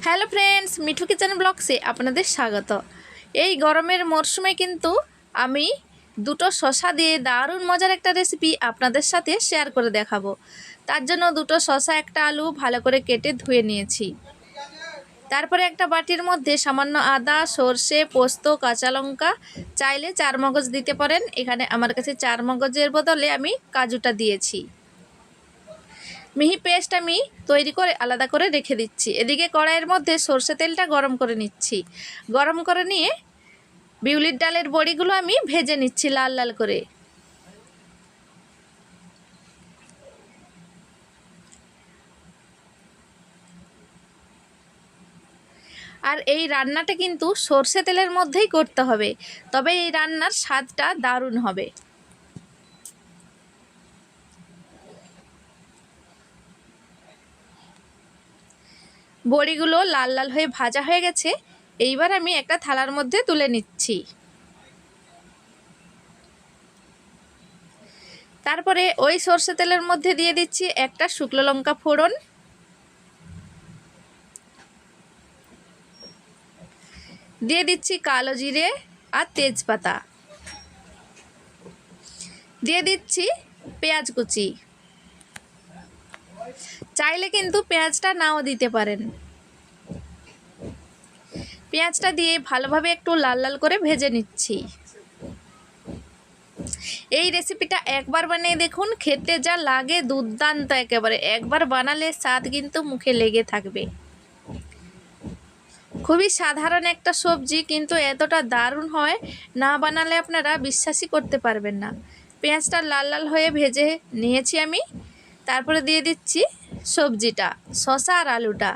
Hello friends, Mithu kitchen ব্লগসে আপনাদের স্বাগত। এই গরমের মরশুমে কিন্তু আমি দুটো শসা দিয়ে দারুণ মজার একটা রেসিপি আপনাদের সাথে শেয়ার করে দেখাবো। তার জন্য দুটো শসা একটা আলু ভালো করে কেটে ধুয়ে নিয়েছি। তারপরে একটা বাটির মধ্যে সামান্য আদা, সর্ষে, পোস্ত, কাঁচা লঙ্কা, চাইলে 4 মগজ দিতে পারেন। এখানে আমার কাছে 4 মগজের বদলে আমি কাজুটা দিয়েছি। মিহি পেস্ট আমি তৈরি করে আলাদা করে রেখে দিচ্ছি। এদিকে কড়াইয়ের মধ্যে সরষে তেলটা গরম করে নিচ্ছি। গরম করে নিয়ে বিউলির ডালের বড়িগুলো আমি ভেজে নিচ্ছি লাল লাল করে। আর এই রান্নাটা কিন্তু সরষে তেলের মধ্যেই করতে হবে, তবে এই রান্নার স্বাদটা দারুণ হবে। বড়িগুলো লাল লাল হয়ে ভাজা হয়ে গেছে। এইবার আমি একটা থালার মধ্যে তুলে নিচ্ছি। তারপরে ওই সরষে তেলের মধ্যে দিয়ে দিচ্ছি একটা শুকনো লঙ্কা ফোড়ন, দিয়ে দিচ্ছি কালো জিরে আর তেজপাতা, দিয়ে দিচ্ছি পেঁয়াজ কুচি। চাইলে কিন্তু পেঁয়াজটা নাও দিতে পারেন। পেঁয়াজটা দিয়ে ভালোভাবে একটু লাল লাল করে ভেজে নিচ্ছি। এই রেসিপিটা একবার বানিয়ে দেখুন, খেতে যা লাগে দুর্দান্ত একেবারে। একবার বানালে স্বাদ কিন্তু মুখে লেগে থাকবে। খুবই সাধারণ একটা সবজি, কিন্তু এতটা দারুণ হয়, না বানালে আপনারা বিশ্বাসই করতে পারবেন না। পেঁয়াজটা লাল লাল হয়ে ভেজে নিয়েছি আমি। তারপরে দিয়ে দিচ্ছি সবজিটা, শসা আর আলুটা।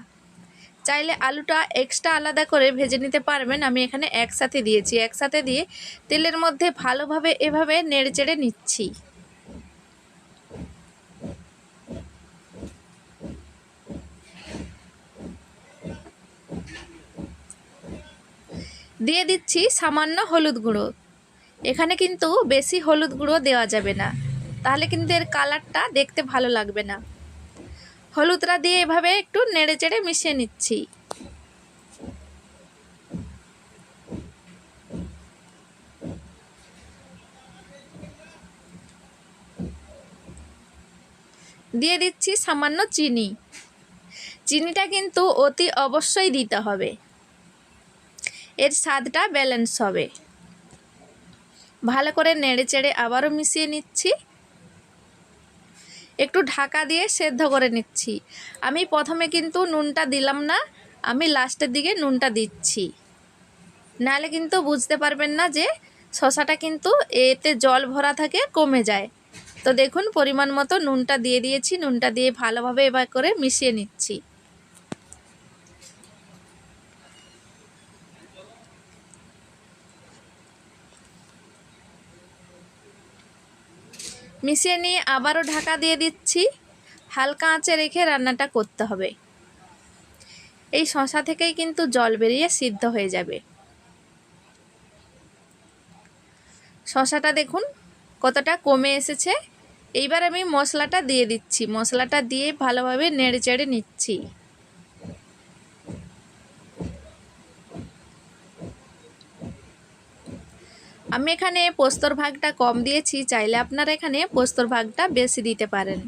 চাইলে আলুটা এক্সট্রা আলাদা করে ভেজে নিতে পারবেন, আমি এখানে একসাথে দিয়েছি। একসাথে দিয়ে তেলের মধ্যে ভালোভাবে এভাবে নেড়েচেড়ে নিচ্ছি। দিয়ে দিচ্ছি সামান্য হলুদ গুঁড়ো। এখানে কিন্তু বেশি হলুদ গুঁড়ো দেওয়া যাবে না, তাহলে কিন্তু এর কালারটা দেখতে ভালো লাগবে না। হলুদটা দিয়ে এভাবে একটু নেড়েচেড়ে মিশিয়ে নিচ্ছি। দিয়ে দিচ্ছি সামান্য চিনি। চিনিটা কিন্তু অতি অবশ্যই দিতে হবে, এর স্বাদটা ব্যালেন্স হবে। ভালো করে নেড়েচেড়ে আবারও মিশিয়ে নিচ্ছি। একটু ঢাকা দিয়ে সেদ্ধ করে নিচ্ছি। আমি প্রথমে কিন্তু নুনটা দিলাম না, আমি লাস্টের দিকে নুনটা দিচ্ছি। নাহলে কিন্তু বুঝতে পারবেন না যে শসাটা কিন্তু এতে জল ভরা থাকে, কমে যায়। তো দেখুন পরিমাণ মতো নুনটা দিয়ে দিয়েছি। নুনটা দিয়ে ভালোভাবে এবার করে মিশিয়ে নিচ্ছি। মিশিয়ে নিয়ে আবারও ঢাকা দিয়ে দিচ্ছি। হালকা আঁচে রেখে রান্নাটা করতে হবে। এই শসা থেকেই কিন্তু জল বেরিয়ে সিদ্ধ হয়ে যাবে। শসাটা দেখুন কতটা কমে এসেছে। এইবার আমি মশলাটা দিয়ে দিচ্ছি। মশলাটা দিয়ে ভালোভাবে নেড়েচেড়ে নিচ্ছি। আমি এখানে পোস্তর ভাগটা কম দিয়েছি, চাইলে আপনারা এখানে পোস্তর ভাগটা বেশি দিতে পারেন।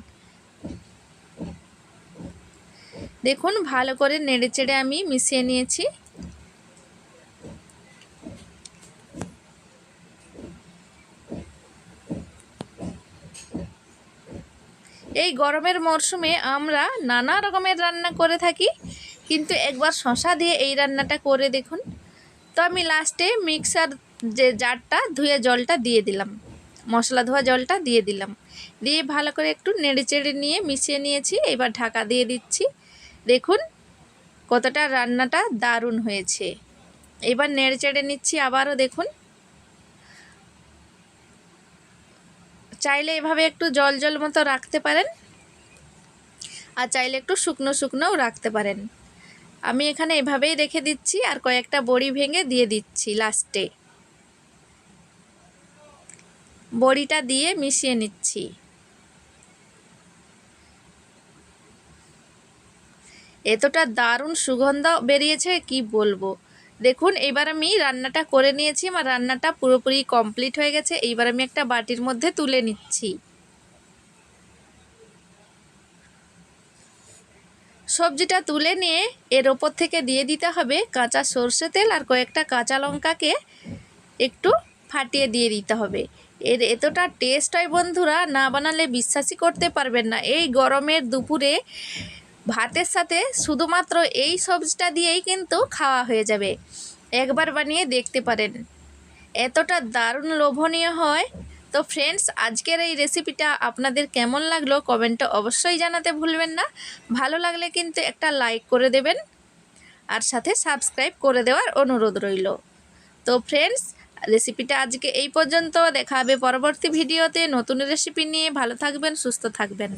দেখুন ভালো করে নেড়েচেড়ে আমি মিশিয়ে নিয়েছি। এই গরমের মরশুমে আমরা নানা রকমের রান্না করে থাকি, কিন্তু একবার শসা দিয়ে এই রান্নাটা করে দেখুন। তো আমি লাস্টে মিক্সার যে জারটা ধুয়ে জলটা দিয়ে দিলাম, মশলা ধোয়া জলটা দিয়ে দিলাম। দিয়ে ভালো করে একটু নেড়েচেড়ে নিয়ে মিশিয়ে নিয়েছি। এবার ঢাকা দিয়ে দিচ্ছি। দেখুন কতটা রান্নাটা দারুণ হয়েছে। এবার নেড়েচেড়ে নিচ্ছি আবারও। দেখুন চাইলে এভাবে একটু জল জল মতো রাখতে পারেন, আর চাইলে একটু শুকনো শুকনোও রাখতে পারেন। আমি এখানে এভাবেই রেখে দিচ্ছি, আর কয়েকটা বড়ি ভেঙে দিয়ে দিচ্ছি লাস্টে। বড়িটা দিয়ে মিশিয়ে নিচ্ছি। এতটা দারুণ সুগন্ধ বেরিয়েছে কি বলবো। দেখুন এবার আমি রান্নাটা করে নিয়েছি, আমার রান্নাটা পুরোপুরি কমপ্লিট হয়ে গেছে। এইবার আমি একটা বাটির মধ্যে তুলে নিচ্ছি। সবজিটা তুলে নিয়ে এর ওপর থেকে দিয়ে দিতে হবে কাঁচা সর্ষে তেল, আর কয়েকটা কাঁচা লঙ্কাকে একটু ফাটিয়ে দিয়ে দিতে হবে। এর এতটা টেস্ট হয় বন্ধুরা, না বানালে বিশ্বাসই করতে পারবেন না। এই গরমের দুপুরে ভাতের সাথে শুধুমাত্র এই সবজিটা দিয়েই কিন্তু খাওয়া হয়ে যাবে। একবার বানিয়ে দেখতে পারেন, এতটা দারুণ লোভনীয় হয়। তো ফ্রেন্ডস, আজকের এই রেসিপিটা আপনাদের কেমন লাগলো কমেন্টে অবশ্যই জানাতে ভুলবেন না। ভালো লাগলে কিন্তু একটা লাইক করে দেবেন, আর সাথে সাবস্ক্রাইব করে দেওয়ার অনুরোধ রইল। তো ফ্রেন্ডস, রেসিপিটা আজকে এই পর্যন্ত। দেখা হবে পরবর্তী ভিডিওতে নতুন রেসিপি নিয়ে। ভালো থাকবেন, সুস্থ থাকবেন।